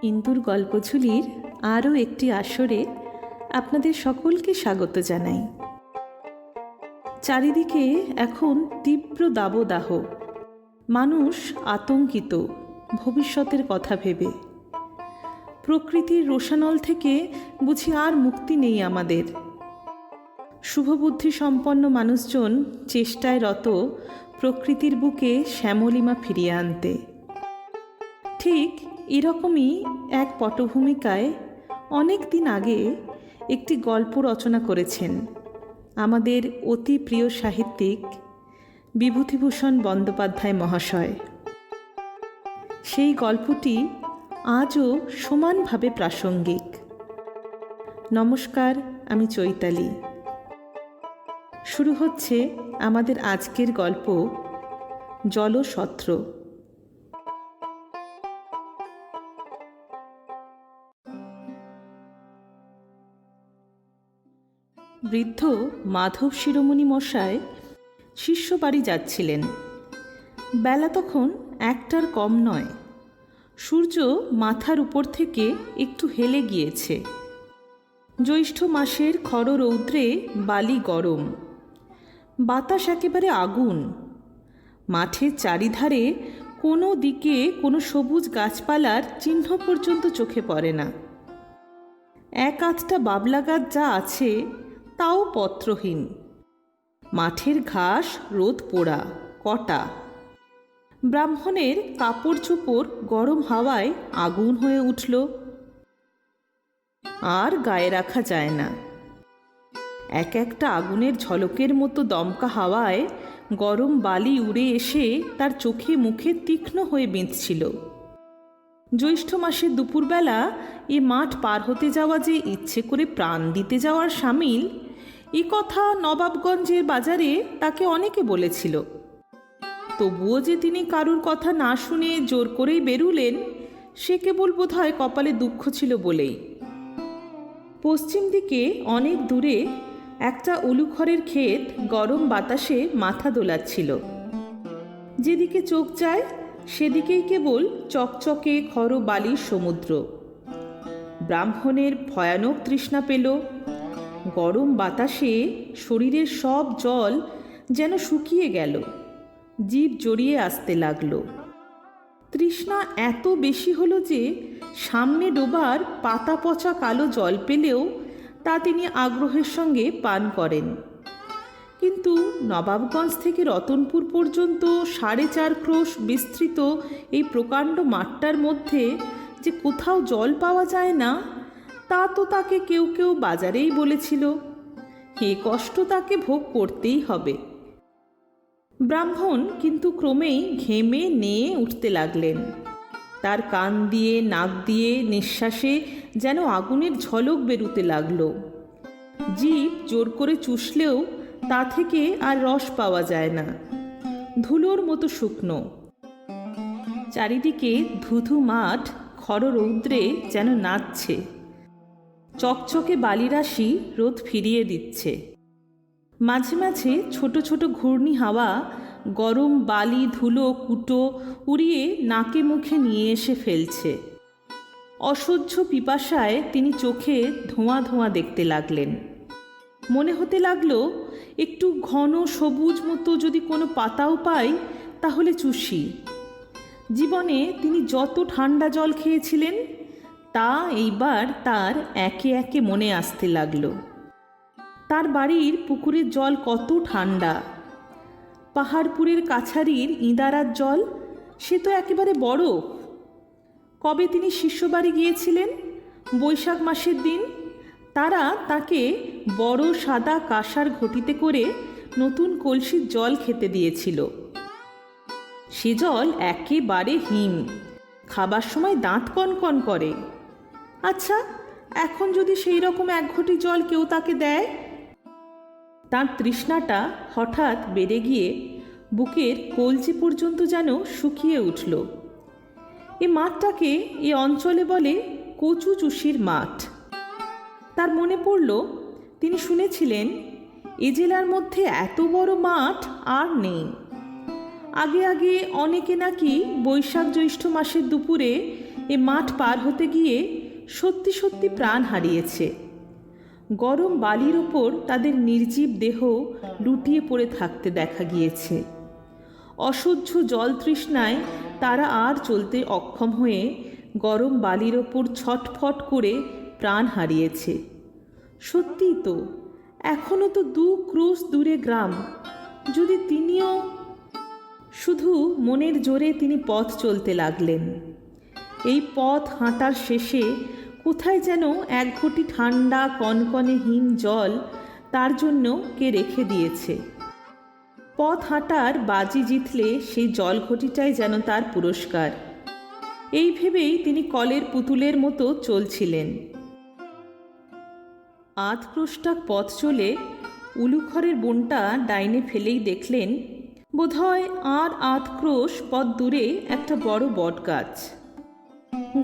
ইন্দুর গল্পঝুলির আরও একটি আসরে আপনাদের সকলকে স্বাগত জানাই। চারিদিকে এখন তীব্র দাবদাহ। মানুষ আতঙ্কিত ভবিষ্যতের কথা ভেবে। প্রকৃতির রোষানল থেকে বুঝি আর মুক্তি নেই আমাদের। শুভবুদ্ধি সম্পন্ন মানুষজন চেষ্টায় রত প্রকৃতির বুকে শ্যামলিমা ফিরিয়ে আনতে। ঠিক এরকমই এক পটভূমিকায় অনেক দিন আগে একটি গল্প রচনা করেছেন আমাদের অতি প্রিয় সাহিত্যিক বিভূতিভূষণ বন্দ্যোপাধ্যায় মহাশয়। সেই গল্পটি আজও সমানভাবে প্রাসঙ্গিক। নমস্কার, আমি চৈতালি। শুরু হচ্ছে আমাদের আজকের গল্প জলসত্র। বৃদ্ধ মাধব শিরোমণি মশাই শিষ্য বাড়ি যাচ্ছিলেন। বেলা তখন 1টার কম নয়। সূর্য মাথার উপর থেকে একটু হেলে গিয়েছে। জ্যৈষ্ঠ মাসের খর রৌদ্রে বালি গরম, বাতাস একেবারে আগুন। মাঠের চারিধারে কোনো দিকে কোনো সবুজ গাছপালার চিহ্ন পর্যন্ত চোখে পড়ে না। এক আধটা বাবলা গাছ যা আছে তাও পত্রহীন। মাঠের ঘাস রোদ পোড়া কটা। ব্রাহ্মণের কাপড় চোপড় গরম হাওয়ায় আগুন হয়ে উঠল। আর গায়ে রাখা যায় না। এক একটা আগুনের ঝলকের মতো দমকা হাওয়ায় গরম বালি উড়ে এসে তার চোখে মুখে তীক্ষ্ণ হয়ে বিঁধছিল। জ্যৈষ্ঠ মাসের দুপুরবেলা এ মাঠ পার হতে যাওয়া যে ইচ্ছে করে প্রাণ দিতে যাওয়ার সামিল, এ কথা নবাবগঞ্জের বাজারে তাকে অনেকে বলেছিল। তবুও যে তিনি কারুর কথা না শুনে জোর করেই বেরুলেন, সে কেবল বোধহয় কপালে দুঃখ ছিল বলেই। পশ্চিম দিকে অনেক দূরে একটা উলুখড়ের ক্ষেত গরম বাতাসে মাথা দোলাচ্ছিল। যেদিকে চোখ যায় সেদিকেই কেবল চকচকে খর বালির সমুদ্র। ব্রাহ্মণের ভয়ানক তৃষ্ণা পেল। গরম বাতাসে শরীরের সব জল যেন শুকিয়ে গেল, জিভ জড়িয়ে আসতে লাগলো। তৃষ্ণা এত বেশি হলো যে সামনে ডোবার পাতা পচা কালো জল পেলেও তা তিনি আগ্রহের সঙ্গে পান করেন। কিন্তু নবাবগঞ্জ থেকে রতনপুর পর্যন্ত 4.5 ক্রোশ বিস্তৃত এই প্রকাণ্ড মাঠটার মধ্যে যে কোথাও জল পাওয়া যায় না, তা তো তাকে কেউ কেউ বাজারেই বলেছিল। এ কষ্ট তাকে ভোগ করতেই হবে। ব্রাহ্মণ কিন্তু ক্রমেই ঘেমে নিয়ে উঠতে লাগলেন। তার কান দিয়ে নাক দিয়ে নিঃশ্বাসে যেন আগুনের ঝলক বেরুতে লাগলো। জিভ জোর করে চুষলেও তা থেকে আর রস পাওয়া যায় না। ধুলোর মতো শুকনো। চারিদিকে ধুধু মাঠ খর রৌদ্রে যেন নাচছে। চকচকে বালিরাশি রোদ ফিরিয়ে দিচ্ছে। মাঝে মাঝে ছোট ছোট ঘূর্ণি হাওয়া গরম বালি ধুলো কুটো উড়িয়ে নাকে মুখে নিয়ে এসে ফেলছে। অসহ্য পিপাসায় তিনি চোখে ধোঁয়া ধোঁয়া দেখতে লাগলেন। মনে হতে লাগলো একটু ঘন সবুজ মতো যদি কোনো পাতাও পাই তাহলে চুষি। জীবনে তিনি যত ঠান্ডা জল খেয়েছিলেন তা এইবার তার একে একে মনে আসতে লাগলো। তার বাড়ির পুকুরের জল কত ঠান্ডা। পাহাড়পুরের কাছারির ইঁদারার জল সে তো একেবারে বরফ। কবে তিনি শিষ্যবাড়ি গিয়েছিলেন? বৈশাখ মাসের দিন। তারা তাকে বড় সাদা কাঁসার ঘটিতে করে নতুন কলসির জল খেতে দিয়েছিল। সে জল একেবারে হিম, খাবার সময় দাঁত কনকন করে। আচ্ছা, এখন যদি সেই রকম এক ঘটি জল কেউ তাকে দেয়? তার তৃষ্ণাটা হঠাৎ বেড়ে গিয়ে বুকের কলচি পর্যন্ত যেন শুকিয়ে উঠল। এ মাঠটাকে এ অঞ্চলে বলে কচু চুষির মাঠ। তার মনে পড়ল তিনি শুনেছিলেন এ জেলার মধ্যে এত বড় মাঠ আর নেই। আগে আগে অনেকে নাকি বৈশাখ জ্যৈষ্ঠ মাসের দুপুরে এ মাঠ পার হতে গিয়ে সত্যি সত্যি প্রাণ হারিয়েছে। গরম বালির ওপর তাদের নির্জীব দেহ লুটিয়ে পড়ে থাকতে দেখা গিয়েছে। অসহ্য জল তৃষ্ণায় তারা আর চলতে অক্ষম হয়ে গরম বালির ওপর ছটফট করে প্রাণ হারিয়েছে। সত্যিই তো, এখনও তো 2 ক্রোশ দূরে গ্রাম। যদি তিনিও... শুধু মনের জোরে তিনি পথ চলতে লাগলেন। এই পথ হাঁটার শেষে কোথায় যেন এক ঘটি ঠান্ডা কনকনে হিম জল তার জন্য কে রেখে দিয়েছে। পথ হাঁটার বাজি জিতলে সেই জল ঘটিটাই যেন তার পুরস্কার। এই ভেবেই তিনি কলের পুতুলের মতো চলছিলেন। আধক্রোশটাক পথ চলে উলুখড়ের বনটা ডাইনে ফেলেই দেখলেন বোধহয় আর আধক্রোশ পথ দূরে একটা বড় বট গাছ।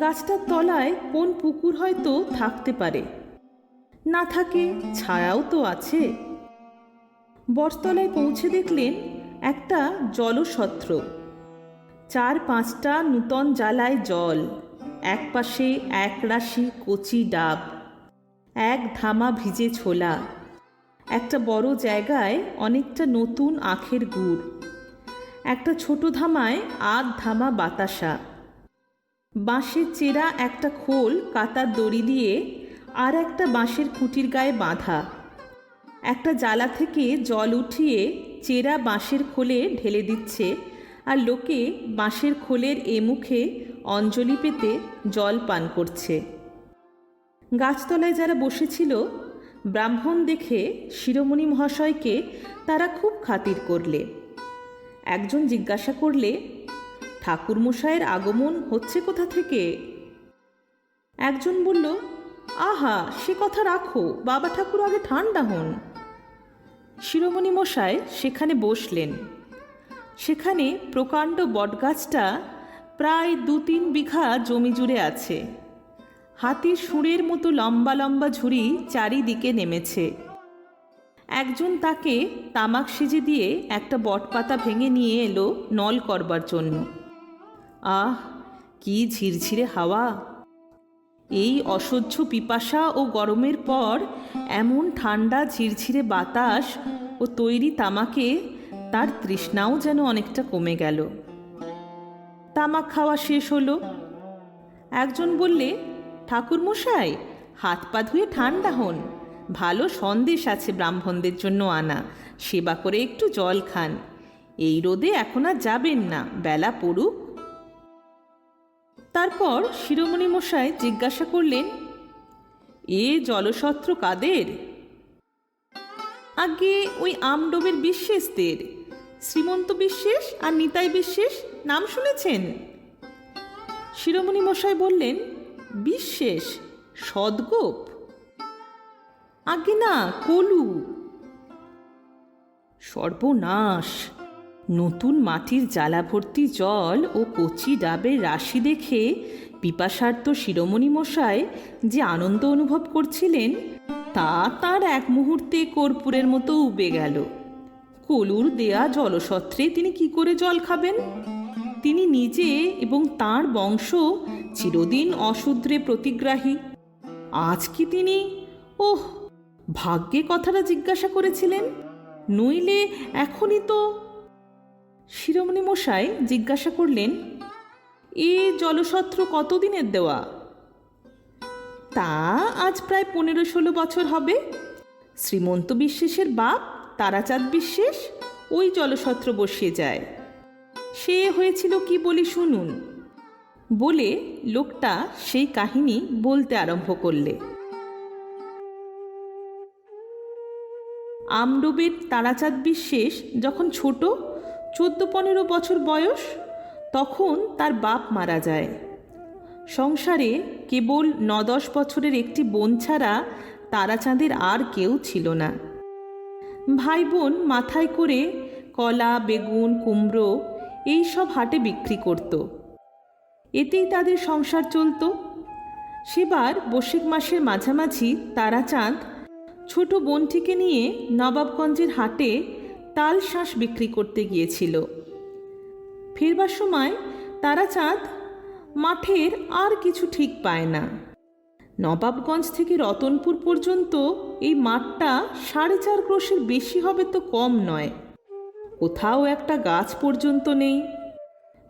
গাছটার তলায় কোন পুকুর হয়তো থাকতে পারে, না থাকে ছায়াও তো আছে। বটতলায় পৌঁছে দেখলেন একটা জলছত্র, 4-5টা নূতন জ্বালায় জল, একপাশে এক রাশি কচি ডাব, এক ধামা ভিজে ছোলা, একটা বড় জায়গায় অনেকটা নতুন আখের গুড়, একটা ছোট ধামায় আধ ধামা বাতাসা, বাঁশের চেরা একটা খোল কাতার দড়ি দিয়ে আর একটা বাঁশের খুঁটির গায়ে বাঁধা, একটা জালা থেকে জল উঠিয়ে চেরা বাঁশের খোলে ঢেলে দিচ্ছে, আর লোকে বাঁশের খোলের এ মুখে অঞ্জলি পেতে জল পান করছে। গাছতলায় যারা বসেছিল ব্রাহ্মণ দেখে শিরোমণি মহাশয়কে তারা খুব খাতির করলে। একজন জিজ্ঞাসা করলে, ঠাকুরমশায়ের আগমন হচ্ছে কোথা থেকে? একজন বলল, আহা, সে কথা রাখো, বাবা ঠাকুর আগে ঠান্ডা হন। শিরোমণি মশাই সেখানে বসলেন। সেখানে প্রকাণ্ড বটগাছটা প্রায় 2-3 বিঘা জমি জুড়ে আছে। হাতির সুরের মতো লম্বা লম্বা ঝুড়ি চারিদিকে নেমেছে। একজন তাকে তামাক সেজে দিয়ে একটা বটপাতা ভেঙে নিয়ে এলো নল করবার জন্য। আহ, কি ঝিরঝিরে হাওয়া! এই অসহ্য পিপাসা ও গরমের পর এমন ঠান্ডা ঝিরঝিরে বাতাস ও তৈরি তামাকে তার তৃষ্ণাও যেন অনেকটা কমে গেল। তামাক খাওয়া শেষ হলো। একজন বললে, ঠাকুরমশাই, হাত পা ধুয়ে ঠান্ডা হন, ভালো সন্দেশ আছে ব্রাহ্মণদের জন্য আনা, সেবা করে একটু জল খান, এই রোদে এখন আর যাবেন না, বেলা পড়ুক। তারপর শিরোমণি মশাই জিজ্ঞাসা করলেন, এ জলছত্র কাদের? আগে ওই আমডোবের বিশ্বাসদের, শ্রীমন্ত বিশ্বাস আর নিতাই বিশ্বাস, নাম শুনেছেন? শিরোমণি মশাই বললেন, বিশ্বাস? সদগোপ? আগে না, কলু। সর্বনাশ! নতুন মাটির জ্বালা ভর্তি জল ও কচি ডাবের রাশি দেখে পিপাসার্ত শিরোমণি মশাই যে আনন্দ অনুভব করছিলেন তা তার এক মুহূর্তে কর্পূরের মতো উবে গেল। কলুর দেয়া জলসত্রে তিনি কি করে জল খাবেন? তিনি নিজে এবং তাঁর বংশ চিরদিন অশূদ্রে প্রতিগ্রাহী। আজ কি তিনি, ওহ, ভাগ্যে কথাটা জিজ্ঞাসা করেছিলেন, নইলে এখনই তো। শিরোমণি মশাই জিজ্ঞাসা করলেন, এ জলছত্র কতদিনের দেওয়া? তা আজ প্রায় 15-16 বছর হবে। শ্রীমন্ত বিশ্বাসের বাপ তারাচাঁদ বিশ্বাস ওই জলছত্র বসিয়ে যায়। সে হয়েছিল কি বলি শুনুন, বলে লোকটা সেই কাহিনী বলতে আরম্ভ করলে। আমডোবের তারাচাঁদ বিশ্বাস যখন ছোট, 14-15 বছর বয়স, তখন তার বাপ মারা যায়। সংসারে কেবল 9-10 বছরের একটি বোন ছাড়া তারাচাঁদের আর কেউ ছিল না। ভাই বোন মাথায় করে কলা, বেগুন, কুমড়ো এই সব হাটে বিক্রি করত। এতেই তাদের সংসার চলত। সেবার বৈশাখ মাসের মাঝামাঝি তারাচাঁদ ছোট বোনটিকে নিয়ে নবাবগঞ্জের হাটে তাল শাঁস বিক্রি করতে গিয়েছিল। ফিরবার সময় তারাচাঁদ মাঠের আর কিছু ঠিক পায় না। নবাবগঞ্জ থেকে রতনপুর পর্যন্ত এই মাঠটা 4.5 ক্রোশের বেশি হবে তো কম নয়। কোথাও একটা গাছ পর্যন্ত নেই।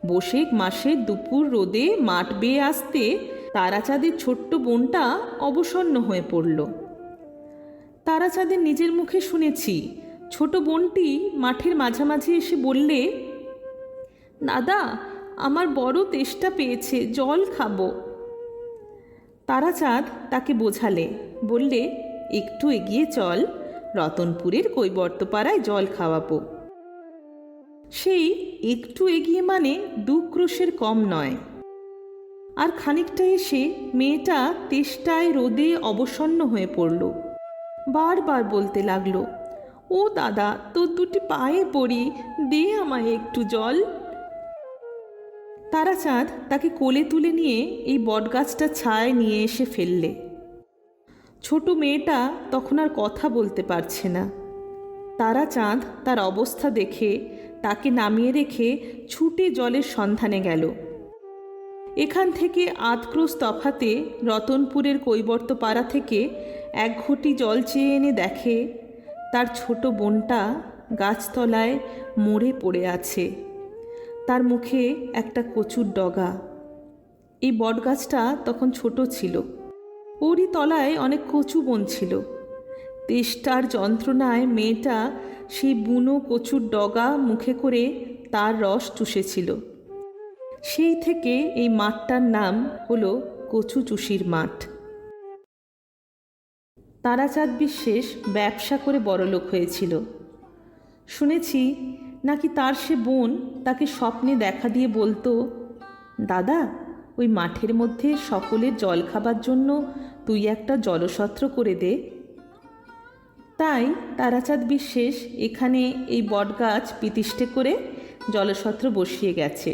বৈশাখ মাসের দুপুর রোদে মাঠ বেয়ে আসতে তারাচাঁদের ছোট্ট বোনটা অবসন্ন হয়ে পড়ল। তারাচাঁদের নিজের মুখে শুনেছি, ছোট বোনটি মাঠের মাঝামাঝি এসে বললে, দাদা, আমার বড় তেষ্টা পেয়েছে, জল খাবো। তারাচাঁদ তাকে বোঝালে, বললে, একটু এগিয়ে চল, রতনপুরের কৈবর্তপাড়ায় জল খাওয়াবো। সেই একটু এগিয়ে মানে 2 ক্রোশের কম নয়। আর খানিকটা এসে মেয়েটা তেষ্টায় রোদে অবসন্ন হয়ে পড়ল। বারবার বলতে লাগলো, ও দাদা, তোর 2টি পায়ে পড়ি, দে আমায় একটু জল। তারাচাঁদ তাকে কোলে তুলে নিয়ে এই বটগাছটা ছায়ায় নিয়ে এসে ফেললে। ছোট মেয়েটা তখন আর কথা বলতে পারছে না। তারাচাঁদ তার অবস্থা দেখে তাকে নামিয়ে রেখে ছুটে জলের সন্ধানে গেল। এখান থেকে 8 ক্রোশ তফাতে রতনপুরের কৈবর্তপাড়া থেকে 1 ঘটি জল চেয়ে এনে দেখে তার ছোট বোনটা গাছতলায় মরে পড়ে আছে। তার মুখে একটা কচুর ডগা। এই বটগাছটা তখন ছোট ছিল, ওরই তলায় অনেক কচু বন ছিল। তেষ্টার যন্ত্রণায় মেয়েটা সেই বুনো কচুর ডগা মুখে করে তার রস চুষেছিল। সেই থেকে এই মাঠটার নাম হলো কচু চুষির মাঠ। তারাচাঁদ বিশ্বাস ব্যবসা করে বড়লোক হয়েছিল। শুনেছি নাকি তার সে বোন তাকে স্বপ্নে দেখা দিয়ে বলতো, দাদা, ওই মাঠের মধ্যে সকলের জল খাবার জন্য তুই একটা জলসত্র করে দে। তাই তারাচাঁদ বিশ্বাস এখানে এই বটগাছ পিতিষ্ঠে করে জলসত্র বসিয়ে গেছে।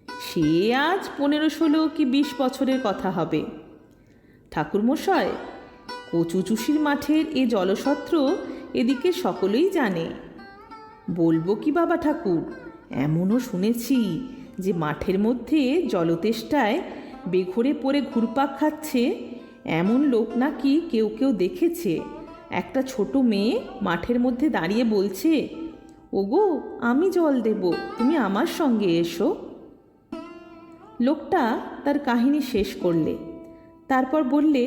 সে আজ 15-16 কি 20 বছরের কথা হবে। ঠাকুরমশাই, কচু চুষির মাঠের এ জলসত্র এদিকে সকলেই জানে। বলবো কি বাবা ঠাকুর, এমনও শুনেছি যে মাঠের মধ্যে জলতেষ্টায় বেঘরে পড়ে ঘুরপাক খাচ্ছে এমন লোক নাকি কেউ কেউ দেখেছে। একটা ছোট মেয়ে মাঠের মধ্যে দাঁড়িয়ে বলছে, ওগো, আমি জল দেব, তুমি আমার সঙ্গে এসো। লোকটা তার কাহিনী শেষ করলে। তারপর বললে,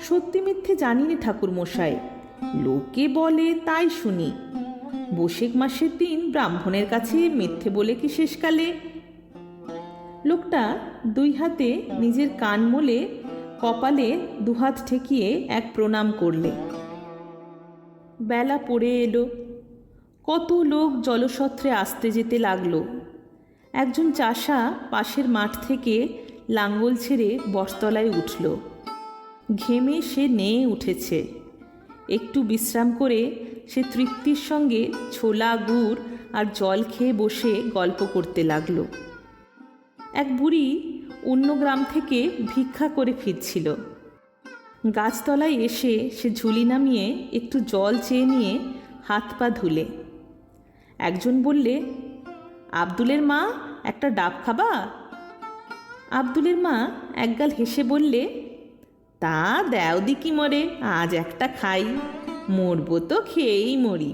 সত্যি মিথ্যে জানি না ঠাকুরমশাই, লোকে বলে তাই শুনি। বৈশাখ মাসের দিন ব্রাহ্মণের কাছে মিথ্যে বলে কি শেষকালে। লোকটা 2 হাতে নিজের কান মলে কপালে 2 হাত ঠেকিয়ে এক প্রণাম করলে। বেলা পড়ে এলো। কত লোক জলসত্রে আসতে যেতে লাগলো। একজন চাষা পাশের মাঠ থেকে লাঙ্গল ছেড়ে বটতলায় উঠল। ঘেমে সে নেয়ে উঠেছে। একটু বিশ্রাম করে সে তৃপ্তির সঙ্গে ছোলা, গুড় আর জল খেয়ে বসে গল্প করতে লাগল। এক বুড়ি অন্য গ্রাম থেকে ভিক্ষা করে ফিরছিল। গাছতলায় এসে সে ঝুলি নামিয়ে একটু জল চেয়ে নিয়ে হাত পা ধুলে। একজন বললে, আব্দুলের মা, একটা ডাব খাবা? আব্দুলের মা একগাল হেসে বললে, তা দেও দিকি মরে, আজ একটা খাই, মরবো তো খেয়েই মরি।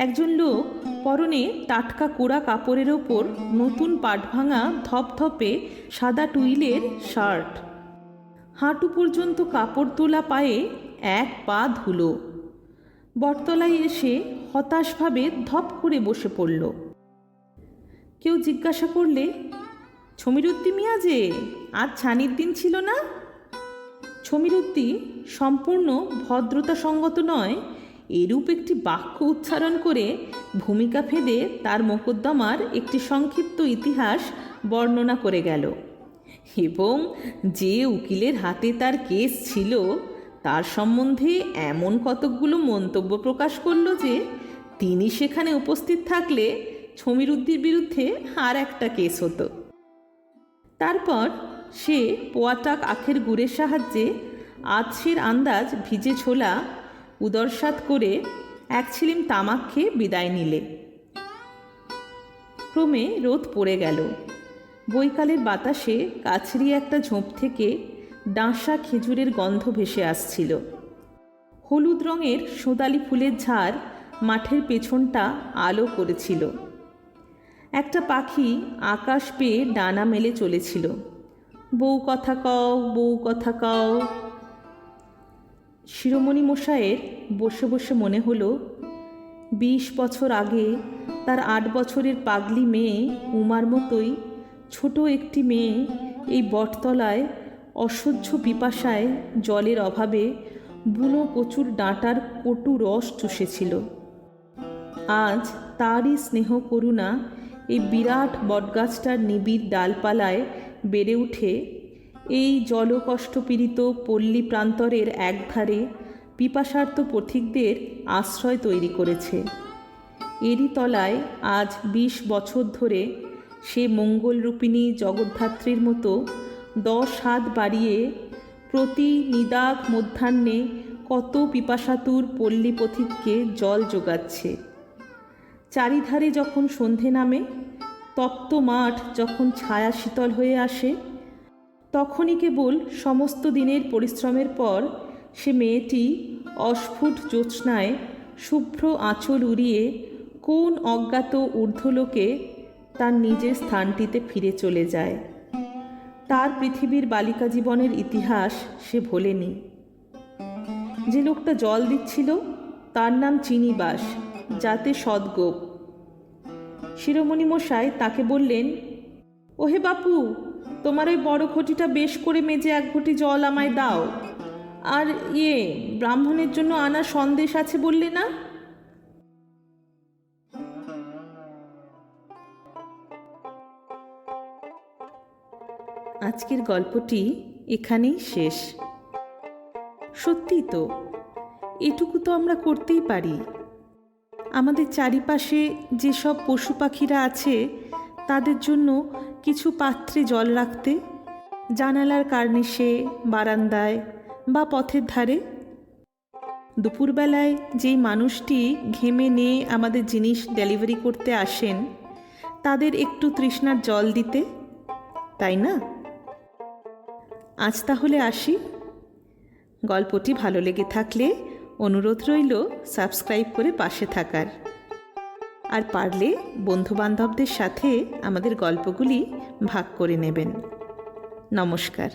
একজন লোক পরনে টাটকা কোড়া কাপড়ের ওপর নতুন পাটভাঙা ধপধপে সাদা টুইলের শার্ট, হাঁটু পর্যন্ত কাপড় তোলা পায়ে 1 পা ধুলো, বটতলায় এসে হতাশভাবে ধপ করে বসে পড়ল। কেউ জিজ্ঞাসা করলে, ছমিরুদ্দি মিয়া যে, আজ ছানির দিন ছিল না? ছমিরুদ্দি সম্পূর্ণ ভদ্রতা সঙ্গত নয় এরূপ একটি বাক্য উচ্চারণ করে ভূমিকা ফেদে তার মোকদ্দমার একটি সংক্ষিপ্ত ইতিহাস বর্ণনা করে গেল এবং যে উকিলের হাতে তার কেস ছিল তার সম্বন্ধে এমন কতকগুলো মন্তব্য প্রকাশ করল যে তিনি সেখানে উপস্থিত থাকলে ছমিরুদ্দির বিরুদ্ধে আর একটা কেস হতো। তারপর সে পোয়াটাক আখের গুড়ের সাহায্যে আধশের আন্দাজ ভিজে ছোলা উদরসাৎ করে 1 ছিলিম তামাক খেয়ে বিদায় নিলে। ক্রমে রোদ পড়ে গেল। বৈকালের বাতাসে কাছড়ি একটা ঝোপ থেকে ডাঁশা খেজুরের গন্ধ ভেসে আসছিল। হলুদ রঙের সোঁদালি ফুলের ঝাড় মাঠের পেছনটা আলো করেছিল। একটা পাখি আকাশ পেয়ে ডানা মেলে চলেছিল। বউ কথা কও, বউ কথা কও। শিরোমণি মশায়ের বসে বসে মনে হলো 20 বছর আগে তার 8 বছরের পাগলি মেয়ে উমার মতোই ছোট একটি মেয়ে এই বটতলায় অসহ্য পিপাসায় জলের অভাবে বুনো কচুর ডাঁটার কটু রস চুষেছিল। আজ তারই স্নেহ করুণা এই বিরাট বটগাছটার নিবিড় ডালপালায় বেড়ে উঠে এই জলকষ্টপীড়িত পল্লী প্রান্তরের একধারে পিপাসার্ত পথিকদের আশ্রয় তৈরি করেছে। এরই তলায় আজ 20 বছর ধরে সে মঙ্গলরূপিণী জগদ্ধাত্রীর মতো 10 হাত বাড়িয়ে প্রতি নিদাগ মধ্যাহ্নে কত পিপাসাতুর পল্লী পথিককে জল যোগাচ্ছে। চারিধারে যখন সন্ধে নামে, তপ্ত মাঠ যখন ছায়া শীতল হয়ে আসে, তখনই কেবল সমস্ত দিনের পরিশ্রমের পর সে মেয়েটি অস্ফুট জ্যোৎস্নায় শুভ্র আঁচল উড়িয়ে কোন অজ্ঞাত ঊর্ধ্বলোকে তার নিজের স্থানটিতে ফিরে চলে যায়। তার পৃথিবীর বালিকা জীবনের ইতিহাস সে ভোলেনি। যে লোকটা জল দিচ্ছিল তার নাম চিনিবাস, যাতে সদ্গোপ। শিরোমণি মশাই তাকে বললেন, ওহে বাপু, তোমার ওই বড় ঘটিটা বেশ করে মেজে 1 ঘটি জল আমায় দাও। আর ব্রাহ্মণের জন্য আনা সন্দেশ আছে বললে না? আজকের গল্পটি এখানেই শেষ। সত্যি তো, এটুকু তো আমরা করতেই পারি। আমাদের চারিপাশে যেসব পশু পাখিরা আছে তাদের জন্য কিছু পাত্রে জল রাখতে, জানালার কার্নিশে, বারান্দায় বা পথের ধারে। দুপুরবেলায় যেই মানুষটি ঘেমে নিয়ে আমাদের জিনিস ডেলিভারি করতে আসেন তাদের একটু তৃষ্ণার জল দিতে, তাই না? আজ তাহলে আসি। গল্পটি ভালো লেগে থাকলে অনুরোধ রইল সাবস্ক্রাইব করে পাশে থাকার। আর পারলে বন্ধুবান্ধবদের সাথে আমাদের গল্পগুলি ভাগ করে নেবেন। নমস্কার।